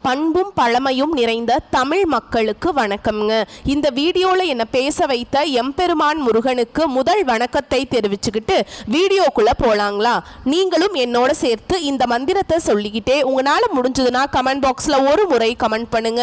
பண்பும் பழமையும் நிறைந்த தமிழ் மக்களுக்கு வணக்கம்ங்க. இந்த வீடியோவில் என்னை பேச வைத்த எம்பெருமான் முருகனுக்கு முதல் வணக்கத்தை தெரிவிச்சுக்கிட்டு வீடியோக்குள்ளே போகலாங்களா? நீங்களும் என்னோட சேர்த்து இந்த மந்திரத்தை சொல்லிக்கிட்டே உங்களால் முடிஞ்சதுன்னா கமெண்ட் பாக்ஸில் ஒரு முறை கமெண்ட் பண்ணுங்க.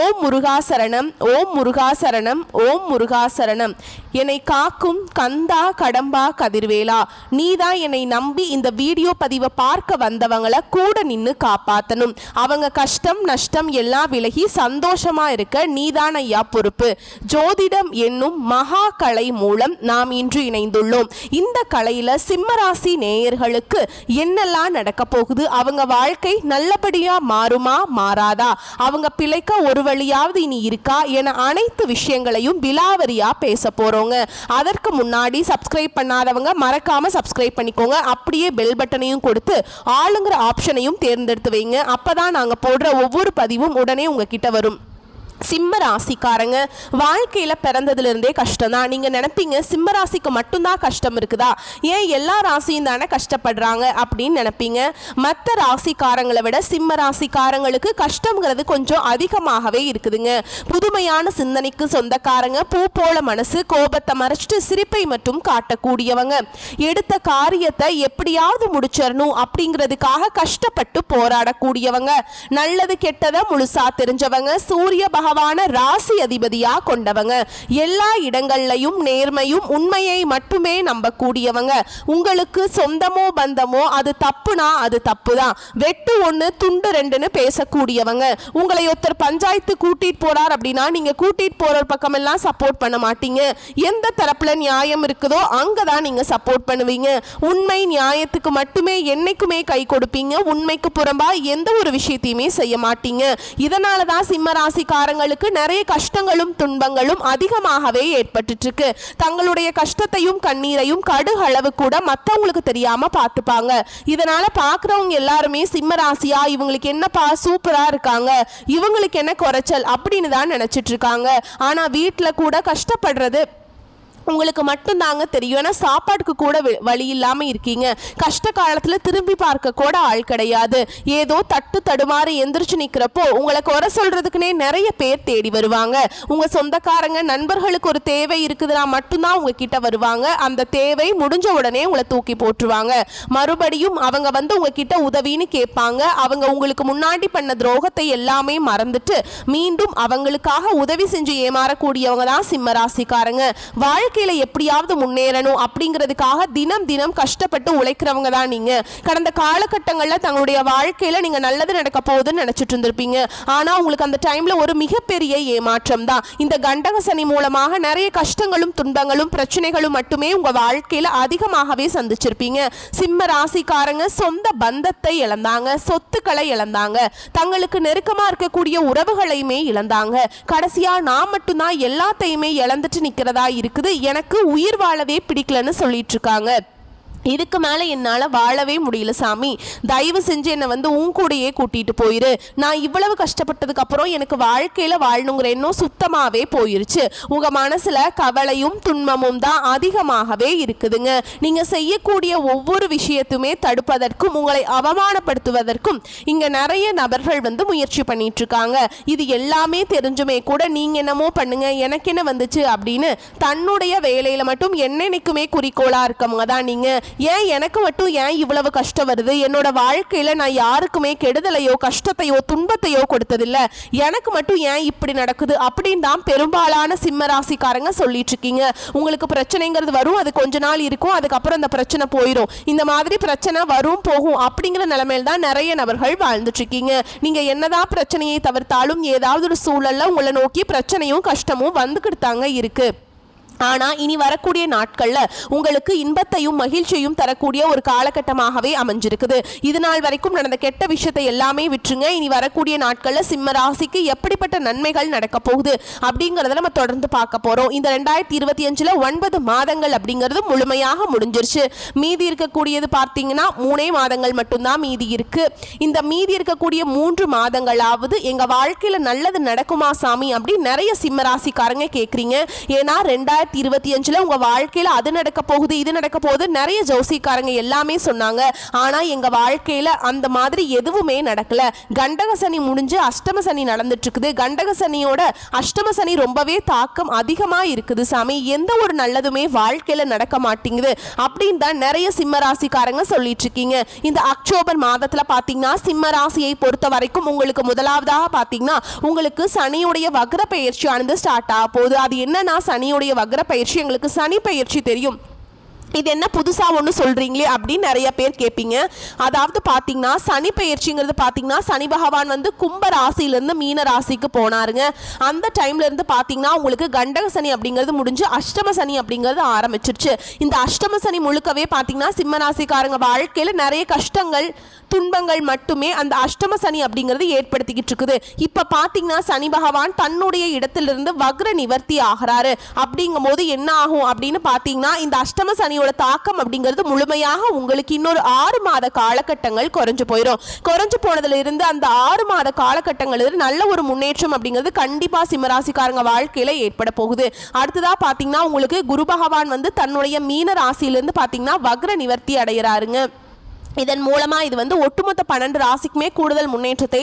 ஓம் முருகா சரணம், ஓம் முருகா சரணம், ஓம் முருகா சரணம். என்னை காக்கும் கந்தா கடம்பா கதிர்வேலா, நீதான் என்னை நம்பி இந்த வீடியோ பதிவை பார்க்க வந்தவங்களை கூட நின்று காப்பாற்றணும். அவங்க கஷ்டம் நஷ்டம் எல்லாம் விலகி சந்தோஷமா இருக்க நீதான் ஐயா பொறுப்பு. ஜோதிடம் என்னும் மகா கலை மூலம் நாம் இன்று இணைந்துள்ளோம். இந்த கலையில சிம்மராசி நேயர்களுக்கு என்னெல்லாம் நடக்க போகுது, அவங்க வாழ்க்கை நல்லபடியா மாறுமா மாறாதா, அவங்க பிழைக்க ஒரு வழியாவது இனி இருக்கா என அனைத்து விஷயங்களையும் விலாவரியா பேச போறோங்க. அதற்கு முன்னாடி சப்ஸ்கிரைப் பண்ணாதவங்க மறக்காம சப்ஸ்கிரைப் பண்ணிக்கோங்க. அப்படியே பெல் பட்டனையும் கொடுத்து ஆளுங்கிற ஆப்ஷனையும் தேர்ந்தெடுத்து வைங்க. அப்பதான் நாங்க போடுற ஒவ்வொரு பதிவும் உடனே உங்ககிட்ட வரும். சிம்ம ராசிக்காரங்க வாழ்க்கையில் பிறந்ததுலேருந்தே கஷ்டம் தான். நீங்கள் நினைப்பீங்க சிம்ம ராசிக்கு மட்டும்தான் கஷ்டம் இருக்குதா, ஏன் எல்லா ராசியும் தானே கஷ்டப்படுறாங்க அப்படின்னு நினைப்பீங்க. மற்ற ராசிக்காரங்களை விட சிம்ம ராசிக்காரங்களுக்கு கஷ்டங்கிறது கொஞ்சம் அதிகமாகவே இருக்குதுங்க. புதுமையான சிந்தனைக்கு சொந்தக்காரங்க, பூ போல மனசு, கோபத்தை மறைச்சிட்டு சிரிப்பை மட்டும் காட்டக்கூடியவங்க, எடுத்த காரியத்தை எப்படியாவது முடிச்சிடணும் அப்படிங்கிறதுக்காக கஷ்டப்பட்டு போராடக்கூடியவங்க, நல்லது கெட்டதை முழுசா தெரிஞ்சவங்க, சூரிய பகவான ராசி அதிபதியா கொண்டவங்க, எல்லா இடங்கள்லையும் நேர்மையும் உண்மையை மட்டுமே நம்பக்கூடியவங்க, உங்களுக்கு சொந்தமோ பந்தமோ அது தப்புனா அது தப்புதான், வெட்டு ஒன்று துண்டு ரெண்டுன்னு பேசக்கூடியவங்க, உங்களை ஒருத்தர் பஞ்சாயத்து கூட்டிட்டு போறார் அப்படின்னா நீங்க கூட்டிட்டு போற பக்கம் எல்லாம் சப்போர்ட் பண்ண மாட்டீங்க. எந்த தரப்புல நியாயம் இருக்குதோ அங்கதான் நீங்க சப்போர்ட் பண்ணுவீங்க. உண்மை நியாயத்துக்கு மட்டுமே என்னைக்குமே கை கொடுப்பீங்க. உண்மைக்கு புறம்பா எந்த ஒரு விஷயத்தையுமே செய்ய மாட்டீங்க. இதனாலதான் சிம்ம ராசிக்காரங்க நிறைய கஷ்டங்களும் துன்பங்களும் அதிகமாகவே ஏற்பட்டு இருக்கு. தங்களுடைய கஷ்டத்தையும் கண்ணீரையும் கடுகளவு கூட மற்றவங்களுக்கு தெரியாம பார்த்துப்பாங்க. இதனால பாக்குறவங்க எல்லாருமே சிம்ம ராசியா இவங்களுக்கு என்னப்பா சூப்பரா இருக்காங்க, இவங்களுக்கு என்ன குறைச்சல் அப்படின்னு தான் நினைச்சிட்டு இருக்காங்க. ஆனா வீட்டுல கூட கஷ்டப்படுறது உங்களுக்கு மட்டும்தாங்க தெரியும். ஏன்னா சாப்பாட்டுக்கு கூட வழி இல்லாமல் இருக்கீங்க. கஷ்ட காலத்தில் திரும்பி பார்க்க கூட ஆள் கிடையாது. ஏதோ தட்டு தடுமாறி எந்திரிச்சு நிற்கிறப்போ உங்களை குறை சொல்றதுக்குன்னே நிறைய பேர் தேடி வருவாங்க. உங்கள் சொந்தக்காரங்க நண்பர்களுக்கு ஒரு தேவை இருக்குதுன்னா மட்டும்தான் உங்ககிட்ட வருவாங்க. அந்த தேவை முடிஞ்ச உடனே உங்களை தூக்கி போட்டுருவாங்க. மறுபடியும் அவங்க வந்து உங்ககிட்ட உதவின்னு கேட்பாங்க. அவங்க உங்களுக்கு முன்னாடி பண்ண துரோகத்தை எல்லாமே மறந்துட்டு மீண்டும் அவங்களுக்காக உதவி செஞ்சு ஏமாறக்கூடியவங்க தான் சிம்ம ராசிக்காரங்க. வாழ்க்கையில எப்படியாவது முன்னேறணும் அப்படிங்கிறதுக்காக தினம் தினம் கஷ்டப்பட்டு உழைக்கிறவங்க தான் நீங்க. கடந்த காலகட்டங்களில் தங்களுடைய வாழ்க்கையில நீங்க நல்லது நடக்க போகுதுன்னு நினைச்சிட்டு இருந்திருப்பீங்க. ஆனா உங்களுக்கு அந்த டைம்ல ஒரு மிகப்பெரிய ஏமாற்றம் தான். இந்த கண்டக சனி மூலமாக நிறைய கஷ்டங்களும் துன்பங்களும் பிரச்சனைகளும் மட்டுமே உங்க வாழ்க்கையில அதிகமாகவே சந்திச்சிருப்பீங்க. சிம்ம ராசிக்காரங்க சொந்த பந்தத்தை இழந்தாங்க, சொத்துக்களை இழந்தாங்க, தங்களுக்கு நெருக்கமா இருக்கக்கூடிய உறவுகளையுமே இழந்தாங்க. கடைசியா நான் மட்டும்தான் எல்லாத்தையுமே இழந்துட்டு நிக்கிறதா இருக்குது, எனக்கு உயிர் வாழவே பிடிக்கலன்னு சொல்லிட்டு இருக்காங்க. இதுக்கு மேலே என்னால் வாழவே முடியல சாமி, தயவு செஞ்சு என்னை வந்து உன் கூடையே கூட்டிகிட்டு போயிரு. நான் இவ்வளவு கஷ்டப்பட்டதுக்கு அப்புறம் எனக்கு வாழ்க்கையில் வாழணுங்கிற எண்ணம் சுத்தமாகவே போயிருச்சு. உங்கள் மனசில் கவலையும் துன்பமும் தான் அதிகமாகவே இருக்குதுங்க. நீங்கள் செய்யக்கூடிய ஒவ்வொரு விஷயத்துமே தடுப்பதற்கும் உங்களை அவமானப்படுத்துவதற்கும் இங்கே நிறைய நபர்கள் வந்து முயற்சி பண்ணிட்டு இருக்காங்க. இது எல்லாமே தெரிஞ்சுமே கூட நீங்கள் என்னமோ பண்ணுங்க எனக்கு என்ன வந்துச்சு அப்படின்னு தன்னுடைய வேலையில் மட்டும் என்னென்னைக்குமே குறிக்கோளாக இருக்கவங்க தான் நீங்கள். ஏன் எனக்கு மட்டும் ஏன் இவ்வளவு கஷ்டம் வருது, என்னோட வாழ்க்கையில நான் யாருக்குமே கெடுதலையோ கஷ்டத்தையோ துன்பத்தையோ கொடுத்ததில்லை, எனக்கு மட்டும் ஏன் இப்படி நடக்குது அப்படின்னு தான் பெரும்பாலான சிம்ம ராசிக்காரங்க சொல்லிட்டு இருக்கீங்க. உங்களுக்கு பிரச்சனைங்கிறது வரும், அது கொஞ்ச நாள் இருக்கும், அதுக்கப்புறம் அந்த பிரச்சனை போயிடும். இந்த மாதிரி பிரச்சனை வரும் போகும் அப்படிங்கிற நிலைமையில தான் நிறைய நபர்கள் வாழ்ந்துட்டு இருக்கீங்க. நீங்க என்னதான் பிரச்சனையை தவிர்த்தாலும் ஏதாவது ஒரு சூழல்ல உங்களை நோக்கி பிரச்சனையும் கஷ்டமும் வந்துக்கிட்டாங்க இருக்கு. ஆனால் இனி வரக்கூடிய நாட்களில் உங்களுக்கு இன்பத்தையும் மகிழ்ச்சியும் தரக்கூடிய ஒரு காலகட்டமாகவே அமைஞ்சிருக்குது. இது நாள் வரைக்கும் நடந்த கெட்ட விஷயத்தை எல்லாமே விட்டுருங்க. இனி வரக்கூடிய நாட்களில் சிம்ம ராசிக்கு எப்படிப்பட்ட நன்மைகள் நடக்க போகுது அப்படிங்கிறத நம்ம தொடர்ந்து பார்க்க போகிறோம். இந்த 2025 9 மாதங்கள் அப்படிங்கிறது முழுமையாக முடிஞ்சிருச்சு. மீதி இருக்கக்கூடியது பார்த்தீங்கன்னா 3 மாதங்கள் மட்டும்தான் மீதி இருக்கு. இந்த மீதி இருக்கக்கூடிய 3 மாதங்களாவது எங்கள் வாழ்க்கையில் நல்லது நடக்குமா சாமி அப்படின்னு நிறைய சிம்ம ராசிக்காரங்க கேட்குறீங்க. ஏன்னா 2025 உங்க வாழ்க்கையில அது நடக்க போகுது, இது நடக்க போகுது, நிறைய ஜோசிக்காரங்க எல்லாமே சொன்னாங்க. ஆனா எங்க வாழ்க்கையில அந்த மாதிரி எதுவுமே நடக்கல. கண்டக சனி முடிஞ்சு அஷ்டம சனி நடந்துட்டு இருக்குது. கண்டக சனியோட அஷ்டம சனி ரொம்பவே தாக்கம் அதிகமா இருக்குது சாமி, எந்த ஒரு நல்லதுமே வாழ்க்கையில நடக்க மாட்டேங்குது அப்படின்னு தான் நிறைய சிம்ம ராசிக்காரங்க சொல்லிட்டு இருக்கீங்க. இந்த அக்டோபர் மாதத்துல பாத்தீங்கன்னா சிம்ம ராசியை பொறுத்த வரைக்கும் உங்களுக்கு முதலாவதாக பாத்தீங்கன்னா உங்களுக்கு சனியுடைய வக்ர பயிற்சியானது ஸ்டார்ட் ஆக போகுது. அது என்னன்னா சனியுடைய வக்ர பயிற்சி, எங்களுக்கு சனி பயிற்சி தெரியும், இது என்ன புதுசா ஒன்று சொல்றீங்களே அப்படின்னு நிறைய பேர் கேட்பீங்க. அதாவது பார்த்தீங்கன்னா சனி பயிற்சிங்கிறது பார்த்தீங்கன்னா சனி பகவான் வந்து கும்ப ராசியிலேருந்து மீன ராசிக்கு போனாருங்க. அந்த டைம்ல இருந்து பார்த்தீங்கன்னா உங்களுக்கு கண்டக சனி அப்படிங்கிறது முடிஞ்சு அஷ்டம சனி அப்படிங்கிறது ஆரம்பிச்சிருச்சு. இந்த அஷ்டம சனி முழுக்கவே பார்த்தீங்கன்னா சிம்ம ராசிக்காரங்க வாழ்க்கையில் நிறைய கஷ்டங்கள் துன்பங்கள் மட்டுமே அந்த அஷ்டம சனி அப்படிங்கிறது ஏற்படுத்திக்கிட்டு இருக்குது. இப்போ பார்த்தீங்கன்னா சனி பகவான் தன்னுடைய இடத்திலிருந்து வக்ர நிவர்த்தி ஆகிறாரு. அப்படிங்கும் போது என்ன ஆகும் அப்படின்னு பார்த்தீங்கன்னா இந்த அஷ்டம சனியோட தாக்கம் அப்படிங்கிறது முழுமையாக உங்களுக்கு இன்னொரு 6 மாத காலகட்டங்கள் குறைஞ்சு போயிடும். குறைஞ்சு போனதுல இருந்து அந்த 6 மாத காலகட்டங்களில் நல்ல ஒரு முன்னேற்றம் அப்படிங்கிறது கண்டிப்பா சிம்மராசிக்காரங்க வாழ்க்கையில ஏற்பட போகுது. அடுத்ததா பாத்தீங்கன்னா உங்களுக்கு குரு பகவான் வந்து தன்னுடைய மீன ராசியிலிருந்து பாத்தீங்கன்னா வக்ர நிவர்த்தி அடைகிறாருங்க. இதன் மூலமா இது வந்து ஒட்டுமொத்த 12 ராசிக்குமே கூடுதல் முன்னேற்றத்தை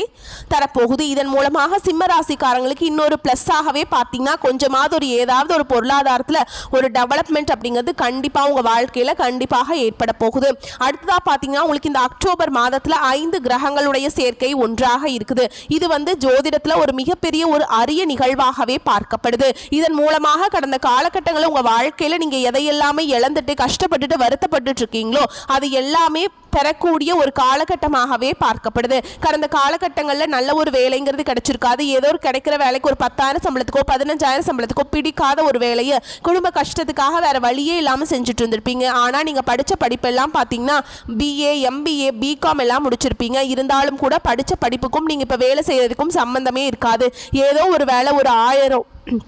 தரப்போகுது. இதன் மூலமாக சிம்ம ராசிக்காரங்களுக்கு இன்னொரு பிளஸ் ஆகவே பார்த்தீங்கன்னா கொஞ்சமாவது ஒரு ஏதாவது ஒரு பொருளாதாரத்தில் ஒரு டெவலப்மெண்ட் அப்படிங்கிறது கண்டிப்பாக உங்கள் வாழ்க்கையில் கண்டிப்பாக ஏற்பட போகுது. அடுத்ததாக பார்த்தீங்கன்னா உங்களுக்கு இந்த அக்டோபர் மாதத்தில் 5 கிரகங்களுடைய சேர்க்கை ஒன்றாக இருக்குது. இது வந்து ஜோதிடத்தில் ஒரு மிகப்பெரிய ஒரு அரிய நிகழ்வாகவே பார்க்கப்படுது. இதன் மூலமாக கடந்த காலகட்டங்களில் உங்கள் வாழ்க்கையில் நீங்கள் எதையெல்லாமே இழந்துட்டு கஷ்டப்பட்டுட்டு வருத்தப்பட்டு இருக்கீங்களோ அது எல்லாமே பெறக்கூடிய ஒரு காலகட்டமாகவே பார்க்கப்படுது. கடந்த காலகட்டங்களில் நல்ல ஒரு வேலைங்கிறது கிடைச்சிருக்காது. ஏதோ ஒரு கிடைக்கிற வேலைக்கு ஒரு 10,000 சம்பளத்துக்கோ 15,000 சம்பளத்துக்கோ பிடிக்காத ஒரு வேலையை குடும்ப கஷ்டத்துக்காக வேற வழியே இல்லாமல் செஞ்சுட்டு இருந்திருப்பீங்க. ஆனால் நீங்கள் படித்த படிப்பெல்லாம் பார்த்தீங்கன்னா BA MBA BCom எல்லாம் முடிச்சிருப்பீங்க. இருந்தாலும் கூட படித்த படிப்புக்கும் நீங்கள் இப்போ வேலை செய்யறதுக்கும் சம்பந்தமே இருக்காது. ஏதோ ஒரு வேலை ஒரு 1000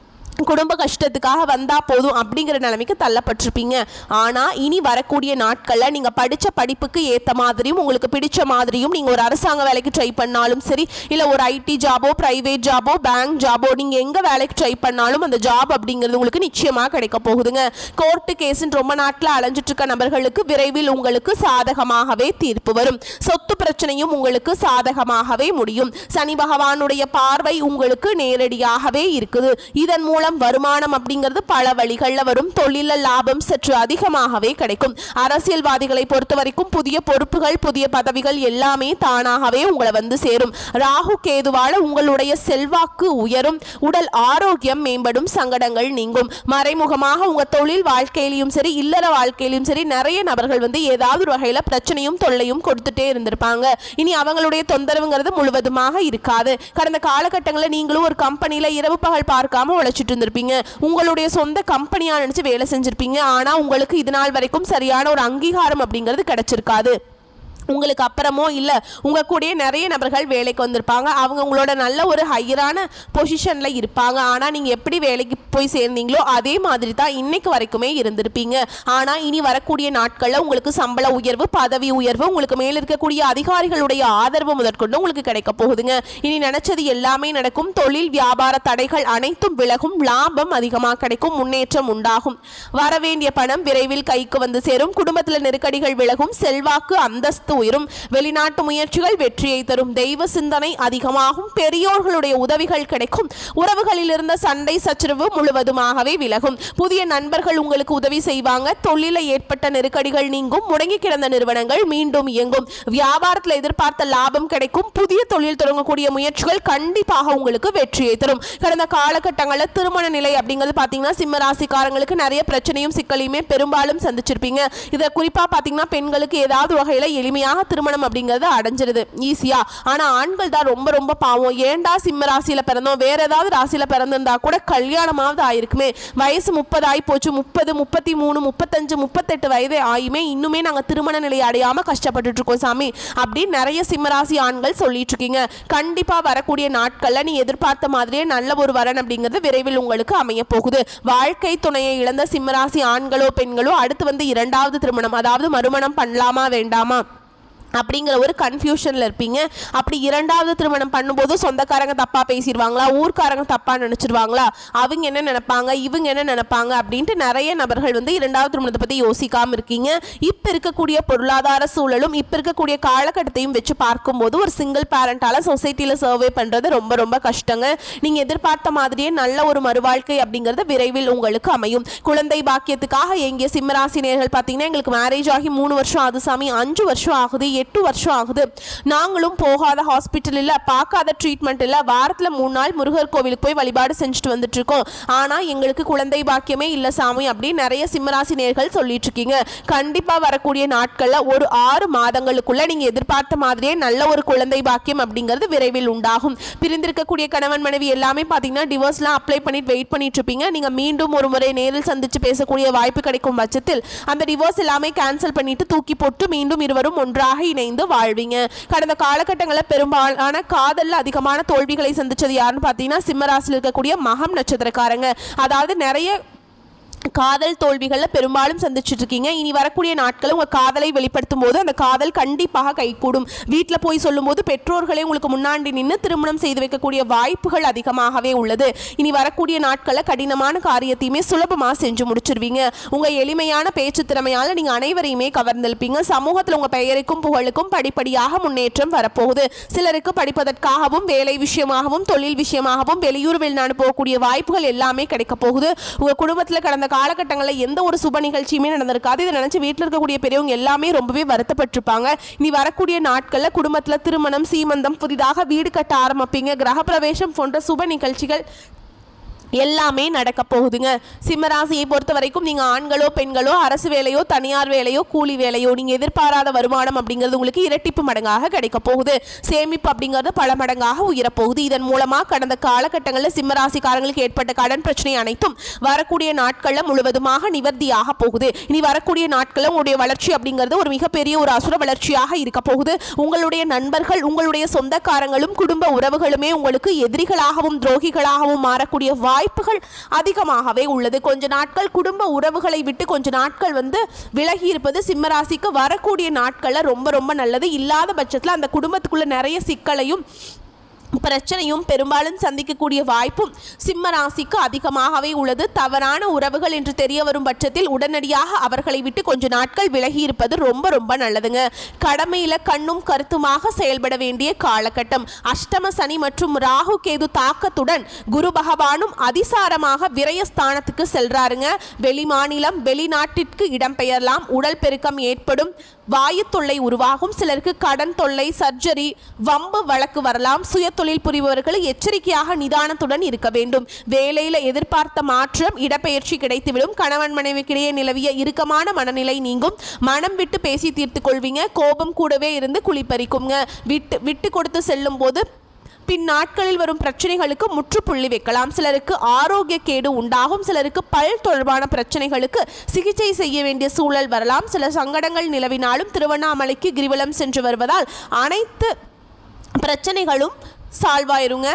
குடும்ப கஷ்டத்துக்காக வந்தா போதும் அப்படிங்கிற நிலைமைக்கு தள்ளப்பட்டிருப்பீங்க. ஆனா இனி வரக்கூடிய நாட்கள்ல நீங்க படிச்ச படிப்புக்கு ஏத்த மாதிரியும் உங்களுக்கு பிடிச்ச மாதிரியும் நீங்க ஒரு அரசாங்க வேலைக்கு ட்ரை பண்ணாலும் சரி, இல்ல ஒரு IT ஜாபோ பிரைவேட் ஜாபோ பேங்க் ஜாபோ நீங்க எங்க வேலைக்கு ட்ரை பண்ணாலும் அந்த ஜாப் அப்படிங்கிறது உங்களுக்கு நிச்சயமா கிடைக்க போகுதுங்க. கோர்ட்டு கேஸ்ன்னு ரொம்ப நாட்கள் அலைஞ்சிட்டு இருக்க நபர்களுக்கு விரைவில் உங்களுக்கு சாதகமாகவே தீர்ப்பு வரும். சொத்து பிரச்சனையும் உங்களுக்கு சாதகமாகவே முடியும். சனி பகவானுடைய பார்வை உங்களுக்கு நேரடியாகவே இருக்குது. இதன் மூலம் வருமானம் அப்படிங்கிறது பல வழிகளில் வரும். தொழில லாபம் சற்று அதிகமாகவே கிடைக்கும். அரசியல்வாதிகளை பொறுத்த வரைக்கும் புதிய பொறுப்புகள் புதிய பதவிகள் எல்லாமே தானாகவே உங்களை வந்து சேரும். ராகு கேதுவால உங்களுடைய செல்வாக்கு உயரும், உடல் ஆரோக்கியம் மேம்படும், சங்கடங்கள் நீங்கும். மறைமுகமாக உங்க தொழில் வாழ்க்கையிலும் சரி இல்லற வாழ்க்கையிலும் சரி நிறைய நபர்கள் வந்து ஏதாவது ஒரு வகையில பிரச்சனையும் தொல்லையும் கொடுத்துட்டே இருந்திருப்பாங்க. இனி அவங்களுடைய தொந்தரவுங்கிறது முழுவதுமாக இருக்காது. கடந்த காலகட்டங்களில் நீங்களும் ஒரு கம்பெனியில இரவு பகல் பார்க்காம உழைச்சிட்டு இருந்திருப்பீங்க. உங்களுடைய சொந்த கம்பெனியா நினைச்சு வேலை செஞ்சிருப்பீங்க. ஆனா உங்களுக்கு இது நாள் வரைக்கும் சரியான ஒரு அங்கீகாரம் அப்படிங்கிறது கிடைச்சிருக்காது. உங்களுக்கு அப்புறமோ இல்லை உங்கள் கூடயே நிறைய நபர்கள் வேலைக்கு வந்திருப்பாங்க. அவங்க உங்களோட நல்ல ஒரு ஹையரான பொசிஷனில் இருப்பாங்க. ஆனால் நீங்கள் எப்படி வேலைக்கு போய் சேர்ந்தீங்களோ அதே மாதிரி தான் இன்னைக்கு வரைக்குமே இருந்திருப்பீங்க. ஆனால் இனி வரக்கூடிய நாட்களில் உங்களுக்கு சம்பள உயர்வு பதவி உயர்வு உங்களுக்கு மேல் இருக்கக்கூடிய அதிகாரிகளுடைய ஆதரவு முதற்கொண்டு உங்களுக்கு கிடைக்க போகுதுங்க. இனி நினைச்சது எல்லாமே நடக்கும். தொழில் வியாபார தடைகள் அனைத்தும் விலகும். லாபம் அதிகமாக கிடைக்கும். முன்னேற்றம் உண்டாகும். வரவேண்டிய பணம் விரைவில் கைக்கு வந்து சேரும். குடும்பத்தில் நெருக்கடிகள் விலகும். செல்வாக்கு அந்தஸ்து உயரும். வெளிநாட்டு முயற்சிகள் வெற்றியை தரும். தெய்வ சிந்தனை அதிகமாகும். பெரியோர்களுடைய உதவிகள் கிடைக்கும். உறவுகளில் இருந்த சண்டை சச்சரவு முழுவதுமாகவே விலகும். புதிய நண்பர்கள் உங்களுக்கு உதவி செய்வாங்க. தொழிலில் ஏற்பட்ட நெருக்கடிகள் நீங்கும். முடங்கி கிடந்த நிறுவனங்கள் மீண்டும் இயங்கும். வியாபாரத்தில் எதிர்பார்த்த லாபம் கிடைக்கும். புதிய தொழில் தொடங்கக்கூடிய முயற்சிகள் கண்டிப்பாக உங்களுக்கு வெற்றியை தரும். கடந்த காலகட்டங்களில் திருமண நிலை அப்படிங்கிறது பார்த்தீங்கன்னா சிம்ம ராசிக்காரங்களுக்கு நிறைய பிரச்சனையும் சிக்கலையுமே பெரும்பாலும் சந்திச்சிருப்பீங்க. இதை குறிப்பாக பார்த்தீங்கன்னா பெண்களுக்கு ஏதாவது வகையில் எளிமையாக திருமணம் அப்படிங்கிறது அடைஞ்சிருது ஈஸியா. ஆனா ஆண்கள் தான் ரொம்ப ரொம்ப பாவம். ஏண்டா சிம்ம ராசியில பிறந்தோம், வேற ஏதாவது ராசியில பிறந்திருந்தா கூட கல்யாணமாவது ஆயிருக்குமே, வயசு 30 ஆகி போச்சு, 30 33 35 38 வயதே ஆயுமே இன்னுமே நாங்க திருமண நிலை அடையாம கஷ்டப்பட்டு இருக்கோம் சாமி அப்படின்னு நிறைய சிம்மராசி ஆண்கள் சொல்லிட்டு இருக்கீங்க. கண்டிப்பா வரக்கூடிய நாட்கள்ல நீ எதிர்பார்த்த மாதிரியே நல்ல ஒரு வரன் அப்படிங்கிறது விரைவில் உங்களுக்கு அமைய போகுது. வாழ்க்கை துணையை இழந்த சிம்மராசி ஆண்களோ பெண்களோ அடுத்து வந்து 2வது திருமணம் அதாவது மறுமணம் பண்ணலாமா வேண்டாமா அப்படிங்கிற ஒரு கன்ஃபியூஷனில் இருப்பீங்க. அப்படி இரண்டாவது திருமணம் பண்ணும்போது சொந்தக்காரங்க தப்பாக பேசிடுவாங்களா, ஊர்க்காரங்க தப்பாக நினச்சிடுவாங்களா, அவங்க என்ன நினைப்பாங்க, இவங்க என்ன நினைப்பாங்க அப்படின்ட்டு நிறைய நபர்கள் வந்து இரண்டாவது திருமணத்தை பற்றி யோசிக்காமல் இருக்கீங்க. இப்போ இருக்கக்கூடிய பொருளாதார சூழலும் இப்போ இருக்கக்கூடிய காலகட்டத்தையும் வச்சு பார்க்கும்போது ஒரு சிங்கிள் பேரண்டால் சொசைட்டியில் சர்வே பண்ணுறது ரொம்ப ரொம்ப கஷ்டங்க. நீங்கள் எதிர்பார்த்த மாதிரியே நல்ல ஒரு மறுவாழ்க்கை அப்படிங்கிறது விரைவில் உங்களுக்கு அமையும். குழந்தை பாக்கியத்துக்காக எங்கே சிம்மராசினியர்கள் பார்த்தீங்கன்னா எங்களுக்கு மேரேஜ் ஆகி 3 வருஷம் ஆகுது சாமி, 5 வருஷம் ஆகுது, 8 வருஷம் ஆகுது, நாங்களும் போகாத ஹாஸ்பிட்டல் இல்லை, பார்க்காத ட்ரீட்மெண்ட் இல்லை, வாரத்தில் 3 நாள் முருகர் கோவிலுக்கு போய் வழிபாடு செஞ்சுட்டு வந்துட்டு இருக்கோம், ஆனால் எங்களுக்கு குழந்தை பாக்கியமே இல்லை சாமி அப்படின்னு நிறைய சிம்மராசி நேயர்கள் சொல்லிட்டு இருக்கீங்க. கண்டிப்பாக வரக்கூடிய நாட்களில் ஒரு 6 மாதங்களுக்குள்ள நீங்கள் எதிர்பார்த்த மாதிரியே நல்ல ஒரு குழந்தை பாக்கியம் அப்படிங்கிறது விரைவில் உண்டாகும். பிரிந்திருக்கக்கூடிய கணவன் மனைவி எல்லாமே பார்த்தீங்கன்னா டிவோர்ஸ்லாம் அப்ளை பண்ணிட்டு வெயிட் பண்ணிட்டு இருப்பீங்க. நீங்கள் மீண்டும் ஒரு முறை நேரில் சந்திச்சு பேசக்கூடிய வாய்ப்பு கிடைக்கும் பட்சத்தில் அந்த டிவோர்ஸ் எல்லாமே கேன்சல் பண்ணிட்டு தூக்கி போட்டு மீண்டும் இருவரும் ஒன்றாக இணைந்து வாழ்வீங்க. கடந்த காலகட்டங்களில் பெரும்பாலான காதல்ல அதிகமான தோல்விகளை சந்திச்சது யாருன்னு பார்த்தீங்கன்னா சிம்மராசியில் இருக்கக்கூடிய மகம் நட்சத்திரக்காரங்க. அதாவது நிறைய காதல் தோல்விகளில் பெரும்பாலும் சந்திச்சுட்டு இருக்கீங்க. இனி வரக்கூடிய நாட்கள் உங்கள் காதலை வெளிப்படுத்தும் போது அந்த காதல் கண்டிப்பாக கைகூடும். வீட்டில் போய் சொல்லும் போது பெற்றோர்களே உங்களுக்கு முன்னாடி நின்று திருமணம் செய்து வைக்கக்கூடிய வாய்ப்புகள் அதிகமாகவே உள்ளது. இனி வரக்கூடிய நாட்களில் கடினமான காரியத்தையுமே சுலபமாக செஞ்சு முடிச்சிருவீங்க. உங்கள் எளிமையான பேச்சு திறமையால் நீங்கள் அனைவரையுமே கவர்ந்திருப்பீங்க. சமூகத்தில் உங்கள் பெயருக்கும் புகழுக்கும் படிப்படியாக முன்னேற்றம் வரப்போகுது. சிலருக்கு படிப்பதற்காகவும் வேலை விஷயமாகவும் தொழில் விஷயமாகவும் வெளியூர் வெளிநாடு போகக்கூடிய வாய்ப்புகள் எல்லாமே கிடைக்க போகுது. உங்கள் குடும்பத்தில் கடந்த காலகட்டங்களில் எந்த ஒரு சுப நிகழ்ச்சியுமே நடந்திருக்காது. இதை நினைச்சு வீட்டில் இருக்கக்கூடிய பெரியவங்க எல்லாமே ரொம்பவே வருத்தப்பட்டிருப்பாங்க. இனி வரக்கூடிய நாட்களில் குடும்பத்தில் திருமணம், சீமந்தம், புதிதாக வீடு கட்ட ஆரம்பிப்பீங்க. கிரகப்பிரவேசம் போன்ற சுப நிகழ்ச்சிகள் எல்லாமே நடக்க போகுதுங்க. சிம்மராசியை பொறுத்த வரைக்கும் நீங்கள் ஆண்களோ பெண்களோ அரசு வேலையோ தனியார் வேலையோ கூலி வேலையோ நீங்கள் எதிர்பாராத வருமானம் அப்படிங்கிறது உங்களுக்கு இரட்டிப்பு மடங்காக கிடைக்க போகுது. சேமிப்பு அப்படிங்கிறது பல மடங்காக உயரப்போகுது. இதன் மூலமாக கடந்த காலகட்டங்களில் சிம்மராசிக்காரங்களுக்கு ஏற்பட்ட கடன் பிரச்சனை அனைத்தும் வரக்கூடிய நாட்களில் முழுவதுமாக நிவர்த்தியாக போகுது. இனி வரக்கூடிய நாட்களில் உங்களுடைய வளர்ச்சி அப்படிங்கிறது ஒரு மிகப்பெரிய ஒரு அசுர வளர்ச்சியாக இருக்க போகுது. உங்களுடைய நண்பர்கள், உங்களுடைய சொந்தக்காரங்களும் குடும்ப உறவுகளுமே உங்களுக்கு எதிரிகளாகவும் துரோகிகளாகவும் மாறக்கூடிய வாய்ப்புகள் அதிகமாகவே உள்ளது. கொஞ்ச நாட்கள் குடும்ப உறவுகளை விட்டு கொஞ்ச நாட்கள் விலகி இருப்பது சிம்மராசிக்கு வரக்கூடிய நாட்கள்ல ரொம்ப ரொம்ப நல்லது. இல்லாத பட்சத்தில் அந்த குடும்பத்துக்குள்ள நிறைய சிக்கலையும் பிரச்சனையும் பெரும்பாலும் சந்திக்கக்கூடிய வாய்ப்பும் சிம்ம ராசிக்கு அதிகமாகவே உள்ளது. தவறான உறவுகள் என்று தெரிய வரும் பட்சத்தில் உடனடியாக அவர்களை விட்டு கொஞ்ச நாட்கள் விலகி இருப்பது ரொம்ப ரொம்ப நல்லதுங்க. கடமையில கண்ணும் கருத்துமாக செயல்பட வேண்டிய காலகட்டம். அஷ்டம சனி மற்றும் ராகு கேது தாக்கத்துடன் குரு பகவானும் அதிசாரமாக விரயஸ்தானத்துக்கு செல்றாருங்க. வெளிமாநிலம் வெளிநாட்டிற்கு இடம்பெயரலாம். உடல் பெருக்கம் ஏற்படும். வாயு தொல்லை உருவாகும். சிலருக்கு கடன் தொல்லை, சர்ஜரி, வம்பு வழக்கு வரலாம். சுய தொழில் புரிபவர்கள் எச்சரிக்கையாக நிதானத்துடன் இருக்க வேண்டும். வேலையில் எதிர்பார்த்த மாற்றம், இடப்பெயர்ச்சி கிடைத்துவிடும். கணவன் மனைவிக்கிடையே நிலவிய இறுக்கமான மனநிலை நீங்கும். மனம் விட்டு பேசி தீர்த்து கொள்வீங்க. கோபம் கூடவே இருந்து குளிப்பறிக்குங்க. விட்டு கொடுத்து செல்லும் போது பின் நாட்களில் வரும் பிரச்சனைகளுக்கு முற்றுப்புள்ளி வைக்கலாம். சிலருக்கு ஆரோக்கிய கேடு உண்டாகும். சிலருக்கு பல் தொடர்பான பிரச்சனைகளுக்கு சிகிச்சை செய்ய வேண்டிய சூழல் வரலாம். சில சங்கடங்கள் நிலவினாலும் திருவண்ணாமலைக்கு கிரிவலம் சென்று வருவதால் அனைத்து பிரச்சனைகளும் சால்வ் ஆயிருங்க.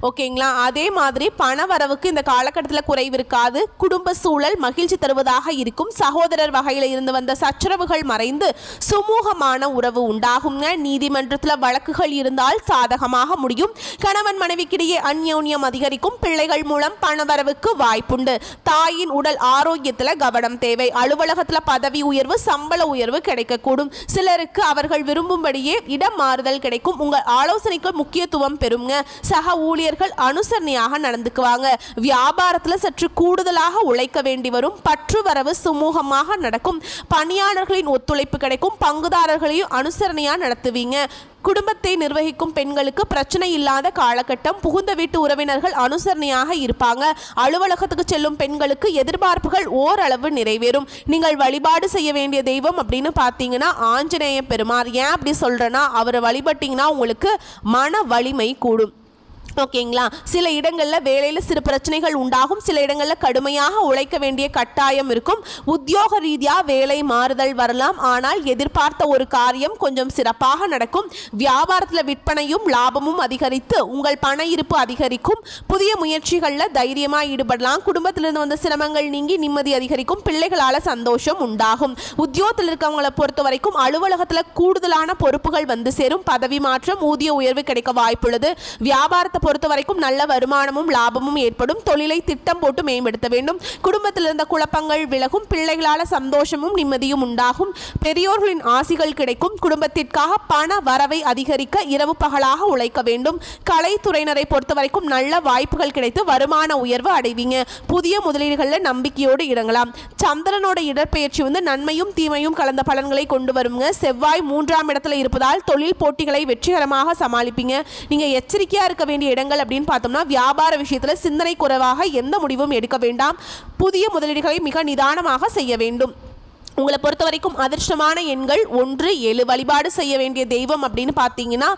ஓகேங்களா? அதே மாதிரி பண வரவுக்கு இந்த காலகட்டத்தில் குறைவு இருக்காது. குடும்ப சூழல் மகிழ்ச்சி தருவதாக இருக்கும். சகோதரர் வகையில் இருந்து வந்த சச்சரவுகள் மறைந்து சுமூகமான உறவு உண்டாகுங்க. நீதிமன்றத்தில் வழக்குகள் இருந்தால் சாதகமாக முடியும். கணவன் மனைவிக்கிடையே அந்யோன்யம் அதிகரிக்கும். பிள்ளைகள் மூலம் பண வரவுக்கு வாய்ப்புண்டு. தாயின் உடல் ஆரோக்கியத்தில் கவனம் தேவை. அலுவலகத்தில் பதவி உயர்வு, சம்பள உயர்வு கிடைக்கக்கூடும். சிலருக்கு அவர்கள் விரும்பும்படியே இடம் மாறுதல் கிடைக்கும். உங்கள் ஆலோசனைக்கு முக்கியத்துவம் பெறுங்க. சக ஊழியர் அனுசரணையாக நடந்துக்குவாங்க. வியாபாரத்தில் சற்று கூடுதலாக உழைக்க வேண்டி வரும். பற்று வரவு சுமூகமாக நடக்கும். பணியாளர்களின் ஒத்துழைப்பு கிடைக்கும். பங்குதாரர்களையும் அனுசரணையாக நடத்துவீங்க. குடும்பத்தை நிர்வகிக்கும் பெண்களுக்கு பிரச்சனை இல்லாத காலகட்டம். புகுந்த வீட்டு உறவினர்கள் அனுசரணையாக இருப்பாங்க. அலுவலகத்துக்கு செல்லும் பெண்களுக்கு எதிர்பார்ப்புகள் ஓரளவு நிறைவேறும். நீங்கள் வழிபாடு செய்ய வேண்டிய தெய்வம் அப்படின்னு பார்த்தீங்கன்னா ஆஞ்சநேய பெருமாள். ஏன் அப்படி சொல்றேன்னா, அவரை வழிபட்டீங்கன்னா உங்களுக்கு மன வலிமை கூடும். ஓகேங்களா? சில இடங்களில் வேலையில் சிறு பிரச்சனைகள் உண்டாகும், சில இடங்களில் கடுமையாக உழைக்க வேண்டிய கட்டாயம் இருக்கும். உத்தியோக ரீதியாக வேலை மாறுதல் வரலாம், ஆனால் எதிர்பார்த்த ஒரு காரியம் கொஞ்சம் சிறப்பாக நடக்கும். வியாபாரத்தில் விற்பனையும் லாபமும் அதிகரித்து உங்கள் பண இருப்பு அதிகரிக்கும். புதிய முயற்சிகளில் தைரியமாக ஈடுபடலாம். குடும்பத்திலிருந்து வந்த சிரமங்கள் நீங்கி நிம்மதி அதிகரிக்கும். பிள்ளைகளால் சந்தோஷம் உண்டாகும். உத்தியோகத்தில் இருக்கவங்களை பொறுத்த வரைக்கும் அலுவலகத்தில் கூடுதலான பொறுப்புகள் வந்து சேரும். பதவி மாற்றம், ஊதிய உயர்வு கிடைக்க வாய்ப்புள்ளது. வியாபாரத்தை பொறுத்த வரைக்கும் நல்ல வருமானமும் லாபமும் ஏற்படும். தொழிலை திட்டம் போட்டு மேம்படுத்த வேண்டும். குடும்பத்தில் இருந்த குழப்பங்கள் விலகும். பிள்ளைகளால் சந்தோஷமும் நிம்மதியும் உண்டாகும். பெரியோர்களின் ஆசிகள் கிடைக்கும். குடும்பத்திற்காக பண வரவை அதிகரிக்க இரவு பகலாக உழைக்க வேண்டும். கலைத்துறையினரை பொறுத்த வரைக்கும் நல்ல வாய்ப்புகள் கிடைத்து வருமான உயர்வு அடைவீங்க. புதிய முதலீடுகளில் நம்பிக்கையோடு இறங்கலாம். சந்திரனோட இடற்பெயர்ச்சி வந்து நன்மையும் தீமையும் கலந்த பலன்களை கொண்டு வருங்க. செவ்வாய் 3ஆம் இடத்துல இருப்பதால் தொழில் போட்டிகளை வெற்றிகரமாக சமாளிப்பீங்க. நீங்க எச்சரிக்கையா இருக்க வேண்டிய இடங்கள் அப்படின்னு பார்த்தோம்னா, வியாபார விஷயத்தில் சிந்தனை குறைவாக எந்த முடிவும் எடுக்க வேண்டாம். புதிய முதலீடுகளை மிக நிதானமாக செய்ய வேண்டும். உங்களை பொறுத்த வரைக்கும் அதிர்ஷ்டமான எண்கள் 1, 7. வழிபாடு செய்ய வேண்டிய தெய்வம் அப்படின்னு பார்த்தீங்கன்னா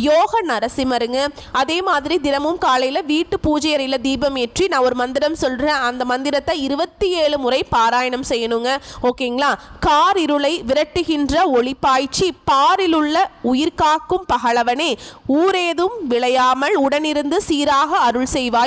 யோக நரசிம்மருங்க. அதே மாதிரி தினமும் காலையில் வீட்டு பூஜை அறையில் தீபம் ஏற்றி நான் ஒரு மந்திரம் சொல்கிறேன், அந்த மந்திரத்தை 27 முறை பாராயணம் செய்யணுங்க. ஓகேங்களா? கார் இருளை விரட்டுகின்ற ஒளிப்பாய்ச்சி பாரிலுள்ள உயிர் காக்கும் பகலவனே, ஊரேதும் விளையாமல் உடனிருந்து சீராக அருள் செய்வாய்.